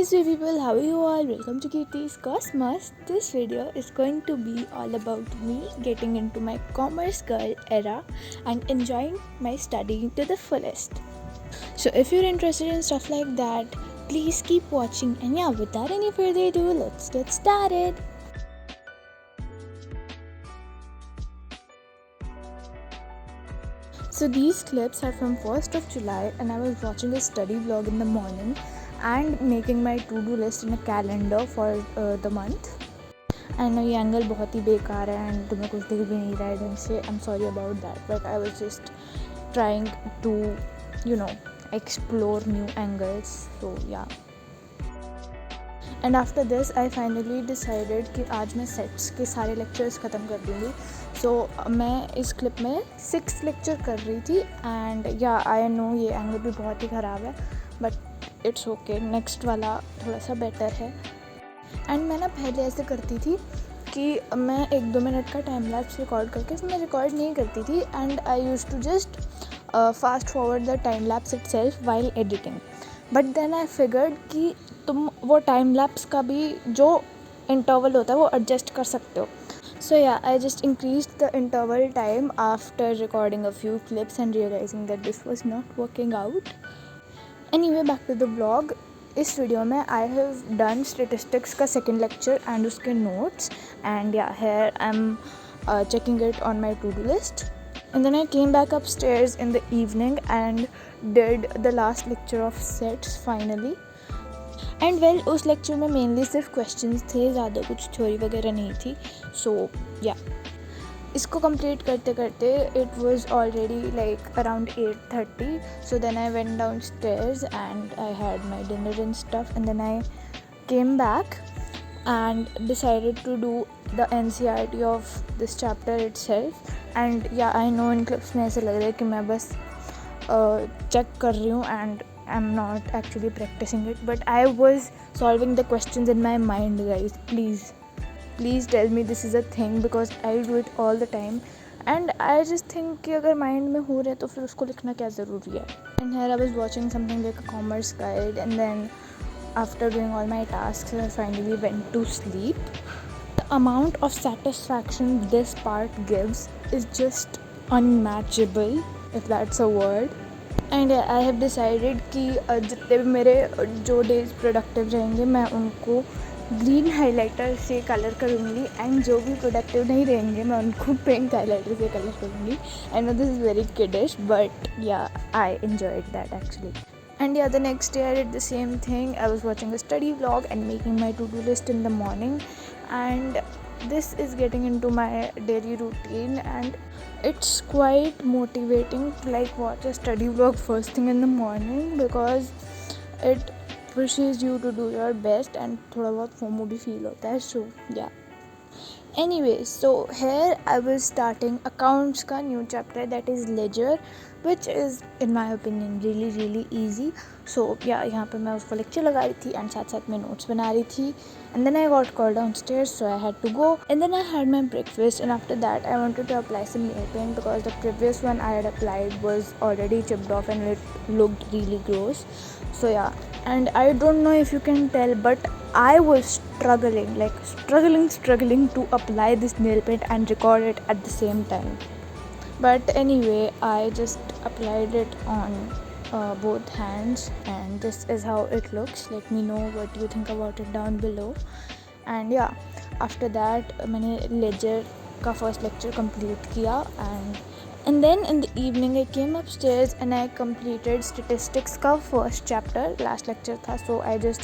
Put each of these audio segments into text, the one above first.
sweet people, how are you all? Welcome to Kirti's Cosmos. This video is going to be all about me getting into my commerce girl era and enjoying my studying to the fullest. So if you're interested in stuff like that, please keep watching, and yeah, without any further ado, let's get started. So these clips are from 1st of July, and I was watching a study vlog in the morning and making my to-do list in a calendar for the month. I know ये angle बहुत ही बेकार है and तुम्हें कुछ दिख भी नहीं रहा है ढंग से. I'm sorry about that, but I was just trying to explore new angles. So yeah. And after this I finally decided कि आज मैं सेट्स के सारे लेक्चर्स ख़त्म कर दूँगी. So मैं इस क्लिप में 6 लेक्चर कर रही थी and yeah, I know ये एंगल भी बहुत ही ख़राब है, बट इट्स ओके. नेक्स्ट वाला थोड़ा सा बेटर है. एंड मैं ना पहले ऐसे करती थी कि मैं 1-2 मिनट का टाइम लैप्स रिकॉर्ड करके फिर मैं रिकॉर्ड नहीं करती थी and I use to just fast forward the time lapse itself while editing. But then I figured कि तुम वो टाइम लैप्स का भी जो इंटरवल होता है वो एडजस्ट कर सकते हो. So yeah, I just increased the interval time after recording a few clips and realizing that this was not working out. Anyway, back to the vlog. इस वीडियो में I have done statistics का second lecture and उसके notes, and yeah, here I'm checking it on my to-do list. And then I came back upstairs in the evening and did the last lecture of sets finally. And well उस lecture में mainly सिर्फ questions थे, ज़्यादा कुछ theory वगैरह नहीं थी. सो या इसको कंप्लीट करते करते it was already like around 8:30. So then I went downstairs and I had my dinner and stuff and then I came back and decided to do the NCERT of this chapter itself. And yeah I no in clips में ऐसे लग रहा है कि मैं बस check कर रही हूँ and I'm not actually practicing it, but I was solving the questions in my mind, guys. Please tell me this is a thing, because I do it all the time and I just think कि अगर mind में हो रहा है तो फिर उसको लिखना क्या ज़रूरी है. And here I was watching something like a commerce guide, and then after doing all my tasks I finally went to sleep. The amount of satisfaction this part gives is just unmatchable, if that's a word. And I have decided कि जितने भी मेरे जो days productive रहेंगे मैं उनको green highlighter से colour करूँगी, एंड जो भी प्रोडक्टिव नहीं रहेंगे मैं उनको पिंक हाइलाइटर से कलर करूँगी. I know this is very kiddish, but yeah I enjoyed that actually. And yeah, the next day I did the same thing. I was watching a study vlog and making my to-do list in the morning, and this is getting into my daily routine, and it's quite motivating to like watch a study vlog first thing in the morning, because it pushes you to do your best and थोड़ा बहुत FOMO भी feel होता है. So yeah. Anyway, so here I was starting accounts का new chapter, that is ledger, which is in my opinion really easy. So yeah, यहाँ पे मैं उसको lecture लगा रही थी and साथ साथ में notes बना रही थी. And then I got called downstairs, so I had to go. And then I had my breakfast, and after that I wanted to apply some nail paint because the previous one I had applied was already chipped off and it looked really gross. So yeah, and I don't know if you can tell, but I was struggling to apply this nail paint and record it at the same time. But anyway, I just applied it on both hands, and this is how it looks. Let me know what you think about it down below. And yeah, after that मैंने ledger का first lecture complete किया, and then in the evening I came upstairs and I completed statistics का first chapter. Last lecture था, so I just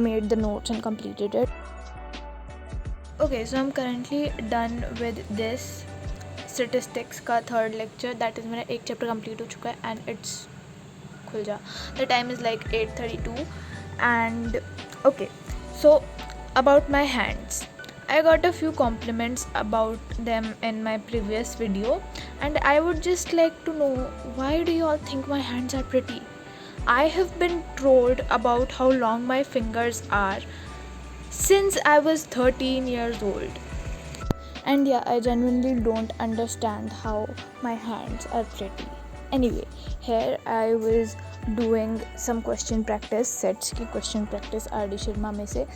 made the notes and completed it. Okay, so I'm currently done with this statistics का third lecture. That is मेरा एक chapter complete हो चुका है, and it's खुल जा. The time is like 8:32. And okay, so about my hands, I got a few compliments about them in my previous video, and I would just like to know, why do you all think my hands are pretty? I have been trolled about how long my fingers are since I was 13 years old. And yeah, I genuinely don't understand how my hands are pretty. anyway, here I was doing some question practice, sets की question practice RD Sharma में से,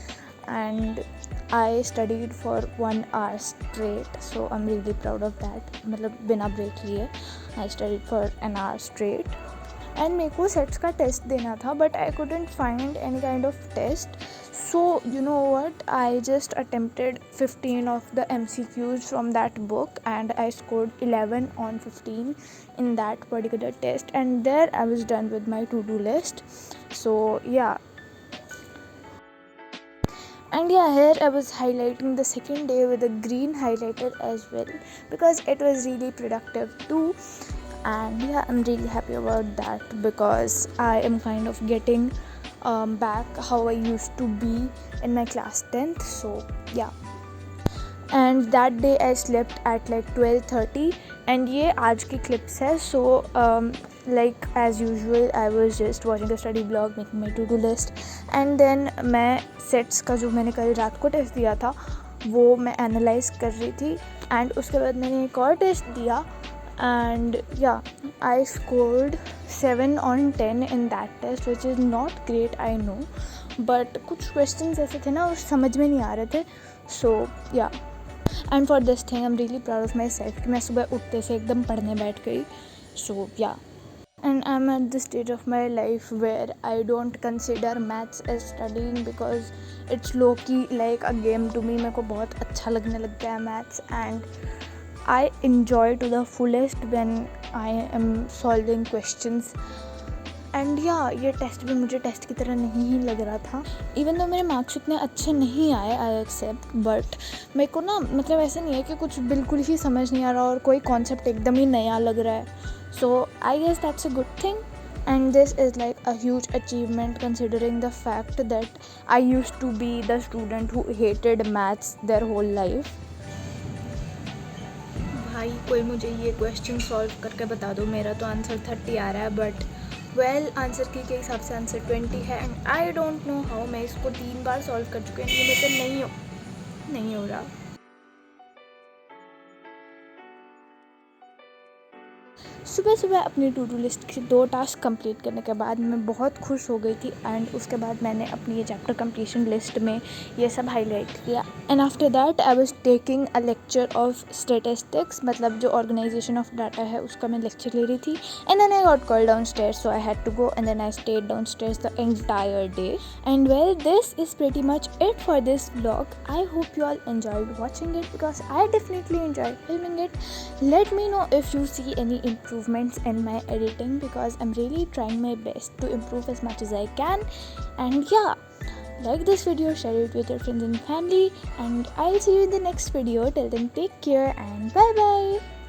and I studied for 1 hour straight, so I'm really proud of that. मतलब बिना break लिए I studied for an hour straight. And मेरे को sets का test देना था, but I couldn't find any kind of test. So you know what, I just attempted 15 of the MCQs from that book and I scored 11 on 15 in that particular test, and there I was done with my to-do list. So yeah. And yeah, here I was highlighting the second day with a green highlighter as well, because it was really productive too. And yeah, I'm really happy about that, because I am kind of getting back how I used to be in my class 10th. So yeah, and that day I slept at like 12:30, and ये आज की clips है. So like as usual I was just watching a study blog, making my to-do list, and then मैं sets का जो मैंने कल रात को टेस्ट दिया था वो मैं एनालाइज कर रही थी, एंड उसके बाद मैंने एक और टेस्ट दिया, and yeah, I scored 7 on 10 in that test, which is not great, I know, but कुछ questions ऐसे थे ना, वो समझ में नहीं आ रहे थे. So yeah, and for this thing I'm really proud of myself कि मैं सुबह उठते से एकदम पढ़ने बैठ गई. So yeah, and I'm at the stage of my life where I don't consider maths as studying, because it's low key like a game to me. मेरे को बहुत अच्छा लगने लग गया है maths, and I enjoy to the fullest when I am solving questions. And yeah, ये test भी मुझे टेस्ट की तरह नहीं ही लग रहा था, इवन तो मेरे मार्क्स इतने अच्छे नहीं आए, आई एक्सेप्ट, बट मेरे को ना मतलब ऐसा नहीं है कि कुछ बिल्कुल ही समझ नहीं आ रहा और कोई कॉन्सेप्ट एकदम ही नया लग रहा है. So I guess that's a good thing, and this is like a huge achievement considering the fact that I used to be the student who hated maths their whole life. भाई कोई मुझे ये question solve करके बता दो. मेरा तो answer 30 आ रहा है, बट वेल आंसर की के हिसाब से आंसर 20 है, and I don't know how. मैं इसको 3 बार सॉल्व कर चुकी हूँ, ये मेरे से नहीं हो रहा. सुबह सुबह अपनी टू डू लिस्ट के 2 टास्क कंप्लीट करने के बाद मैं बहुत खुश हो गई थी, एंड उसके बाद मैंने अपनी ये चैप्टर कंप्लीशन लिस्ट में ये सब हाईलाइट किया. And after that I was taking a lecture of statistics, मतलब जो ऑर्गेनाइजेशन ऑफ डाटा है उसका मैं लेक्चर ले रही थी. And then I got called downstairs, so I had to go, and then I stayed downstairs the entire day. And well, this is pretty much it for this blog. I hope you all enjoyed watching it, because I definitely enjoyed filming it. Let me know if you see any improvements in my editing, because I'm really trying my best to improve as much as I can. And yeah, like this video, share it with your friends and family, and I'll see you in the next video. Till then, take care and bye bye.